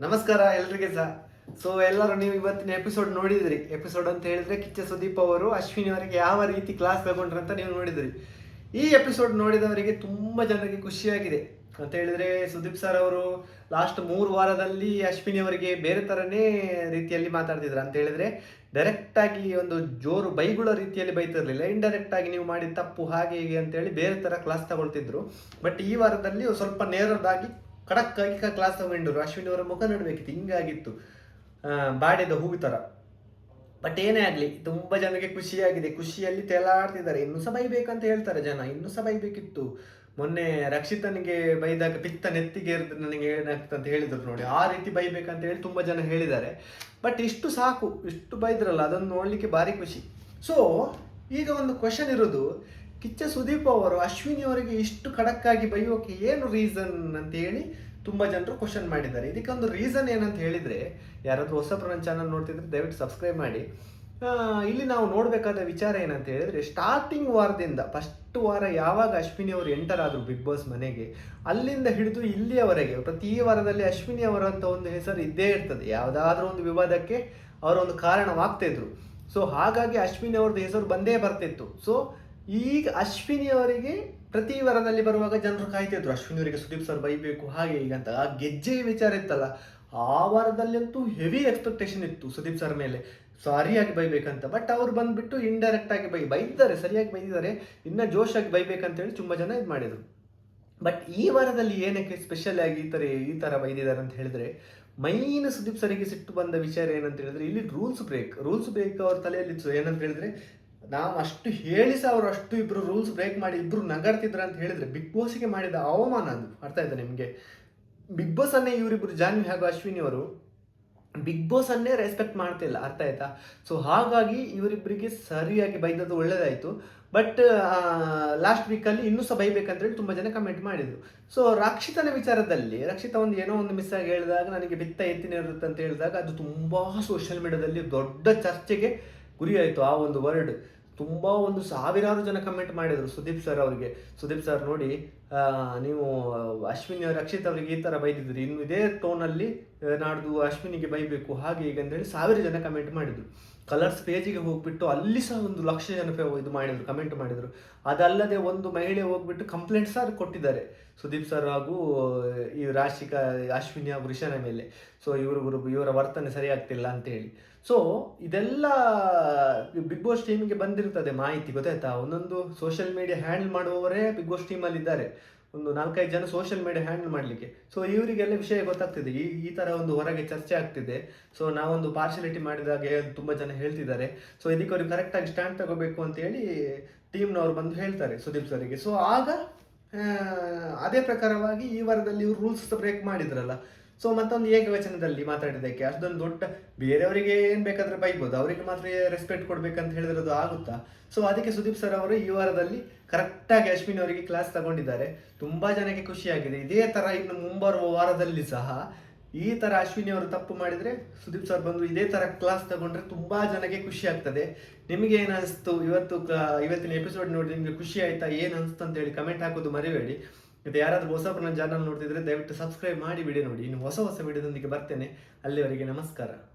ನಮಸ್ಕಾರ ಎಲ್ರಿಗೆ ಸಹ. ಸೊ ಎಲ್ಲರೂ ನೀವು ಇವತ್ತಿನ ಎಪಿಸೋಡ್ ನೋಡಿದ್ರಿ. ಎಪಿಸೋಡ್ ಅಂತ ಹೇಳಿದ್ರೆ ಕಿಚ್ಚ ಸುದೀಪ್ ಅವರು ಅಶ್ವಿನಿ ಅವರಿಗೆ ಯಾವ ರೀತಿ ಕ್ಲಾಸ್ ತಗೊಂಡ್ರು ಅಂತ ನೀವು ನೋಡಿದ್ರಿ. ಈ ಎಪಿಸೋಡ್ ನೋಡಿದವರಿಗೆ ತುಂಬ ಜನರಿಗೆ ಖುಷಿಯಾಗಿದೆ ಅಂತ ಹೇಳಿದ್ರೆ, ಸುದೀಪ್ ಸರ್ ಅವರು ಲಾಸ್ಟ್ 3 ವಾರದಲ್ಲಿ ಅಶ್ವಿನಿ ಅವರಿಗೆ ಬೇರೆ ಥರನೇ ರೀತಿಯಲ್ಲಿ ಮಾತಾಡ್ತಿದ್ರು. ಅಂತ ಹೇಳಿದ್ರೆ ಡೈರೆಕ್ಟ್ ಆಗಿ ಒಂದು ಜೋರು ಬೈಗುಳ ರೀತಿಯಲ್ಲಿ ಬೈತಿರ್ಲಿಲ್ಲ, ಇಂಡೈರೆಕ್ಟ್ ಆಗಿ ನೀವು ಮಾಡಿದ ತಪ್ಪು ಹಾಗೆ ಹೀಗೆ ಅಂತೇಳಿ ಬೇರೆ ಥರ ಕ್ಲಾಸ್ ತಗೊಳ್ತಿದ್ರು. ಬಟ್ ಈ ವಾರದಲ್ಲಿ ಸ್ವಲ್ಪ ನೇರದಾಗಿ ಖಡಕ್ ಆಗಿ ಕ್ಲಾಸ್ ತಗೊಂಡ್ರು. ಅಶ್ವಿನಿ ಅವರ ಮುಖ ನೋಡ್ಬೇಕಿತ್ತು, ಹಿಂಗಾಗಿತ್ತು ಬಾಡಿದ ಹೂವು ಥರ. ಬಟ್ ಏನೇ ಆಗಲಿ ತುಂಬ ಜನಕ್ಕೆ ಖುಷಿಯಾಗಿದೆ, ಖುಷಿಯಲ್ಲಿ ತೇಲಾಡ್ತಿದ್ದಾರೆ. ಇನ್ನೂ ಸಹ ಬೈಬೇಕಂತ ಹೇಳ್ತಾರೆ ಜನ, ಇನ್ನೂ ಸಹ ಬೈಬೇಕಿತ್ತು. ಮೊನ್ನೆ ರಕ್ಷಿತನಿಗೆ ಬೈದಾಗ ಪಿತ್ತ ನೆತ್ತಿಗೆ ನನಗೆ ಏನಾಗ್ತಂತ ಹೇಳಿದ್ರು ನೋಡಿ, ಆ ರೀತಿ ಬೈಬೇಕಂತ ಹೇಳಿ ತುಂಬ ಜನ ಹೇಳಿದ್ದಾರೆ. ಬಟ್ ಇಷ್ಟು ಸಾಕು, ಇಷ್ಟು ಬೈದ್ರಲ್ಲ, ಅದನ್ನು ನೋಡಲಿಕ್ಕೆ ಭಾರಿ ಖುಷಿ. ಸೊ ಈಗ ಒಂದು ಕ್ವಶನ್ ಇರೋದು, ಕಿಚ್ಚ ಸುದೀಪ್ ಅವರು ಅಶ್ವಿನಿ ಅವರಿಗೆ ಇಷ್ಟು ಖಡಕ್ಕಾಗಿ ಬೈಯೋಕೆ ಏನು ರೀಸನ್ ಅಂತ ಹೇಳಿ ತುಂಬ ಜನರು ಕ್ವಶನ್ ಮಾಡಿದ್ದಾರೆ. ಇದಕ್ಕೊಂದು ರೀಸನ್ ಏನಂತ ಹೇಳಿದರೆ, ಯಾರಾದರೂ ಹೊಸಬ್ರು ನನ್ನ ಚಾನಲ್ ನೋಡ್ತಿದ್ರೆ ದಯವಿಟ್ಟು ಸಬ್ಸ್ಕ್ರೈಬ್ ಮಾಡಿ. ಇಲ್ಲಿ ನಾವು ನೋಡಬೇಕಾದ ವಿಚಾರ ಏನಂತ ಹೇಳಿದರೆ, ಸ್ಟಾರ್ಟಿಂಗ್ ವಾರದಿಂದ ಫಸ್ಟ್ ವಾರ ಯಾವಾಗ ಅಶ್ವಿನಿ ಅವರು ಎಂಟರ್ ಆದರು ಬಿಗ್ ಬಾಸ್ ಮನೆಗೆ, ಅಲ್ಲಿಂದ ಹಿಡಿದು ಇಲ್ಲಿಯವರೆಗೆ ಪ್ರತಿ ವಾರದಲ್ಲಿ ಅಶ್ವಿನಿ ಅವರಂತ ಒಂದು ಹೆಸರು ಇದ್ದೇ ಇರ್ತದೆ. ಯಾವುದಾದ್ರೂ ಒಂದು ವಿವಾದಕ್ಕೆ ಅವರೊಂದು ಕಾರಣವಾಗ್ತಿದ್ರು. ಸೊ ಹಾಗಾಗಿ ಅಶ್ವಿನಿ ಅವ್ರದ್ದು ಹೆಸರು ಬಂದೇ ಬರ್ತಿತ್ತು. ಸೊ ಈಗ ಅಶ್ವಿನಿ ಅವರಿಗೆ ಪ್ರತಿ ವಾರದಲ್ಲಿ ಬರುವಾಗ ಜನರು ಕಾಯ್ತಿದ್ರು, ಅಶ್ವಿನಿ ಅವರಿಗೆ ಸುದೀಪ್ ಸರ್ ಬೈಬೇಕು ಹಾಗೆ ಈಗ ಅಂತ. ಆ ಗೆಜ್ಜೆ ವಿಚಾರ ಇತ್ತಲ್ಲ, ಆ ವಾರದಲ್ಲಂತೂ ಹೆವಿ ಎಕ್ಸ್ಪೆಕ್ಟೇಷನ್ ಇತ್ತು ಸುದೀಪ್ ಸರ್ ಮೇಲೆ, ಸರಿಯಾಗಿ ಬೈಬೇಕಂತ. ಬಟ್ ಅವ್ರು ಬಂದ್ಬಿಟ್ಟು ಇಂಡೈರೆಕ್ಟ್ ಆಗಿ ಬೈದಿದ್ದಾರೆ, ಸರಿಯಾಗಿ ಬೈದಿದ್ದಾರೆ, ಇನ್ನು ಜೋಶಾಗಿ ಬೈಬೇಕಂತೇಳಿ ತುಂಬ ಜನ ಇದು ಮಾಡಿದರು. ಬಟ್ ಈ ವಾರದಲ್ಲಿ ಏನಕ್ಕೆ ಸ್ಪೆಷಲ್ ಆಗಿ ಈ ಥರ ಬೈದಿದ್ದಾರೆ ಅಂತ ಹೇಳಿದ್ರೆ, ಮೈನ್ ಸುದೀಪ್ ಸರಿಗೆ ಸಿಟ್ಟು ಬಂದ ವಿಚಾರ ಏನಂತ ಹೇಳಿದ್ರೆ, ಇಲ್ಲಿ ರೂಲ್ಸ್ ಬ್ರೇಕ್ ಅವ್ರ ತಲೆಯಲ್ಲಿತ್ತು. ಏನಂತ ಹೇಳಿದ್ರೆ, ನಾವು ಅಷ್ಟು ಹೇಳಿ ಸಹ ಅವರು ಅಷ್ಟು ಇಬ್ಬರು ರೂಲ್ಸ್ ಬ್ರೇಕ್ ಮಾಡಿ ಇಬ್ಬರು ನಗಾಡ್ತಿದ್ರು ಅಂತ ಹೇಳಿದ್ರೆ, ಬಿಗ್ ಬಾಸ್ಗೆ ಮಾಡಿದ ಅವಮಾನ ಅದು. ಅರ್ಥ ಆಯ್ತಾ ನಿಮಗೆ? ಬಿಗ್ ಬಾಸ್ ಅನ್ನೇ ಇವರಿಬ್ಬರು ಜಾನ್ವಿ ಹಾಗೂ ಅಶ್ವಿನಿ ಅವರು ಬಿಗ್ ಬಾಸ್ ಅನ್ನೇ ರೆಸ್ಪೆಕ್ಟ್ ಮಾಡ್ತಿಲ್ಲ. ಅರ್ಥ ಆಯ್ತಾ? ಸೊ ಹಾಗಾಗಿ ಇವರಿಬ್ಬರಿಗೆ ಸರಿಯಾಗಿ ಬೈದದ್ದು ಒಳ್ಳೇದಾಯಿತು. ಬಟ್ ಲಾಸ್ಟ್ ವೀಕಲ್ಲಿ ಇನ್ನೂ ಸಹ ಬೈಬೇಕಂತೇಳಿ ತುಂಬ ಜನ ಕಮೆಂಟ್ ಮಾಡಿದರು. ಸೊ ರಕ್ಷಿತನ ವಿಚಾರದಲ್ಲಿ, ರಕ್ಷಿತ ಒಂದು ಏನೋ ಒಂದು ಮಿಸ್ ಆಗಿ ಹೇಳಿದಾಗ, ನನಗೆ ಬಿತ್ತ ಎತ್ತಿನ ಇರುತ್ತೆ ಅಂತ ಹೇಳಿದಾಗ, ಅದು ತುಂಬ ಸೋಷಿಯಲ್ ಮೀಡಿಯಾದಲ್ಲಿ ದೊಡ್ಡ ಚರ್ಚೆಗೆ ಗುರಿಯಾಯಿತು. ಆ ಒಂದು ವರ್ಡ್ ತುಂಬ ಒಂದು ಸಾವಿರಾರು ಜನ ಕಮೆಂಟ್ ಮಾಡಿದರು ಸುದೀಪ್ ಸರ್ ಅವರಿಗೆ. ಸುದೀಪ್ ಸರ್ ನೋಡಿ, ನೀವು ಅಶ್ವಿನಿ ರಕ್ಷಿತ್ ಅವರಿಗೆ ಈ ಥರ ಬೈದಿದ್ರಿ, ಇನ್ನು ಇದೇ ಟೋನಲ್ಲಿ ನಾಡ್ದು ಅಶ್ವಿನಿಗೆ ಬೈಬೇಕು ಹಾಗೆ ಈಗ ಅಂತೇಳಿ ಸಾವಿರ ಜನ ಕಮೆಂಟ್ ಮಾಡಿದರು. ಕಲರ್ಸ್ ಪೇಜಿಗೆ ಹೋಗ್ಬಿಟ್ಟು ಅಲ್ಲಿ ಸಹ 1,00,000 ಜನ ಇದು ಮಾಡಿದರು, ಕಮೆಂಟ್ ಮಾಡಿದರು. ಅದಲ್ಲದೆ ಒಂದು ಮಹಿಳೆ ಹೋಗ್ಬಿಟ್ಟು ಕಂಪ್ಲೇಂಟ್ ಸಹ ಕೊಟ್ಟಿದ್ದಾರೆ ಸುದೀಪ್ ಸರ್ ಹಾಗೂ ಈ ರಾಶಿಕಾ ಅಶ್ವಿನಿ ಹಾಗೂ ರಿಷಾನ ಮೇಲೆ. ಸೊ ಇವರ ವರ್ತನೆ ಸರಿಯಾಗ್ತಿಲ್ಲ ಅಂತ ಹೇಳಿ. ಸೊ ಇದೆಲ್ಲ ಬಿಗ್ ಬಾಸ್ ಟೀಮಿಗೆ ಬಂದಿರ್ತದೆ ಮಾಹಿತಿ, ಗೊತ್ತಾಯ್ತಾ? ಒಂದೊಂದು ಸೋಷಿಯಲ್ ಮೀಡಿಯಾ ಹ್ಯಾಂಡಲ್ ಮಾಡುವವರೇ ಬಿಗ್ ಬಾಸ್ ಟೀಮಲ್ಲಿ ಇದ್ದಾರೆ, ಒಂದು 4-5 ಜನ ಸೋಷಿಯಲ್ ಮೀಡಿಯಾ ಹ್ಯಾಂಡಲ್ ಮಾಡಲಿಕ್ಕೆ. ಸೊ ಇವರಿಗೆಲ್ಲ ವಿಷಯ ಗೊತ್ತಾಗ್ತಿದೆ, ಈ ಥರ ಒಂದು ಹೊರಗೆ ಚರ್ಚೆ ಆಗ್ತಿದೆ. ಸೊ ನಾವೊಂದು ಪಾರ್ಶಿಯಾಲಿಟಿ ಮಾಡಿದಾಗ ತುಂಬ ಜನ ಹೇಳ್ತಿದ್ದಾರೆ. ಸೊ ಇದಕ್ಕೆ ಅವ್ರಿಗೆ ಕರೆಕ್ಟಾಗಿ ಸ್ಟ್ಯಾಂಡ್ ತಗೋಬೇಕು ಅಂತೇಳಿ ಟೀಮ್ನವ್ರು ಬಂದು ಹೇಳ್ತಾರೆ ಸುದೀಪ್ ಸರಿಗೆ. ಸೊ ಆಗ ಅದೇ ಪ್ರಕಾರವಾಗಿ ಈ ವಾರದಲ್ಲಿ ಇವರು ರೂಲ್ಸ್ ಬ್ರೇಕ್ ಮಾಡಿದ್ರಲ್ಲ. ಸೊ ಮತ್ತೊಂದು ಏಕವಚನದಲ್ಲಿ ಮಾತಾಡಿದ್ದಕ್ಕೆ ಅಷ್ಟೊಂದು ದೊಡ್ಡ, ಬೇರೆಯವರಿಗೆ ಏನು ಬೇಕಾದರೆ ಬೈಬೋದು, ಅವರಿಗೆ ಮಾತ್ರ ರೆಸ್ಪೆಕ್ಟ್ ಕೊಡ್ಬೇಕಂತ ಹೇಳಿದ್ರೆ ಅದು ಆಗುತ್ತಾ? ಸೊ ಅದಕ್ಕೆ ಸುದೀಪ್ ಸರ್ ಅವರು ಈ ವಾರದಲ್ಲಿ ಕರೆಕ್ಟಾಗಿ ಅಶ್ವಿನಿ ಅವರಿಗೆ ಕ್ಲಾಸ್ ತಗೊಂಡಿದ್ದಾರೆ. ತುಂಬ ಜನಕ್ಕೆ ಖುಷಿಯಾಗಿದೆ. ಇದೇ ಥರ ಇನ್ನು ಮುಂಬರುವ ವಾರದಲ್ಲಿ ಸಹ ಈ ಥರ ಅಶ್ವಿನಿ ಅವರು ತಪ್ಪು ಮಾಡಿದರೆ ಸುದೀಪ್ ಸರ್ ಬಂದು ಇದೇ ಥರ ಕ್ಲಾಸ್ ತಗೊಂಡ್ರೆ ತುಂಬ ಜನಕ್ಕೆ ಖುಷಿ ಆಗ್ತದೆ. ನಿಮಗೆ ಏನು ಅನಿಸ್ತು ಇವತ್ತಿನ ಎಪಿಸೋಡ್ ನೋಡಿ? ನಿಮಗೆ ಖುಷಿ ಆಯಿತಾ, ಏನು ಅನಿಸ್ತು ಅಂತೇಳಿ ಕಮೆಂಟ್ ಹಾಕೋದು ಮರಿಬೇಡಿ. ಇದು ಯಾರಾದರೂ ಹೊಸಬ್ರು ನನ್ನ ಚಾನಲ್ ನೋಡ್ತಿದ್ರೆ ದಯವಿಟ್ಟು ಸಬ್ಸ್ಕ್ರೈಬ್ ಮಾಡಿ ವಿಡಿಯೋ ನೋಡಿ. ಇನ್ನು ಹೊಸ ವಿಡಿಯೋದೊಂದಿಗೆ ಬರ್ತೇನೆ. ಅಲ್ಲಿವರೆಗೆ ನಮಸ್ಕಾರ.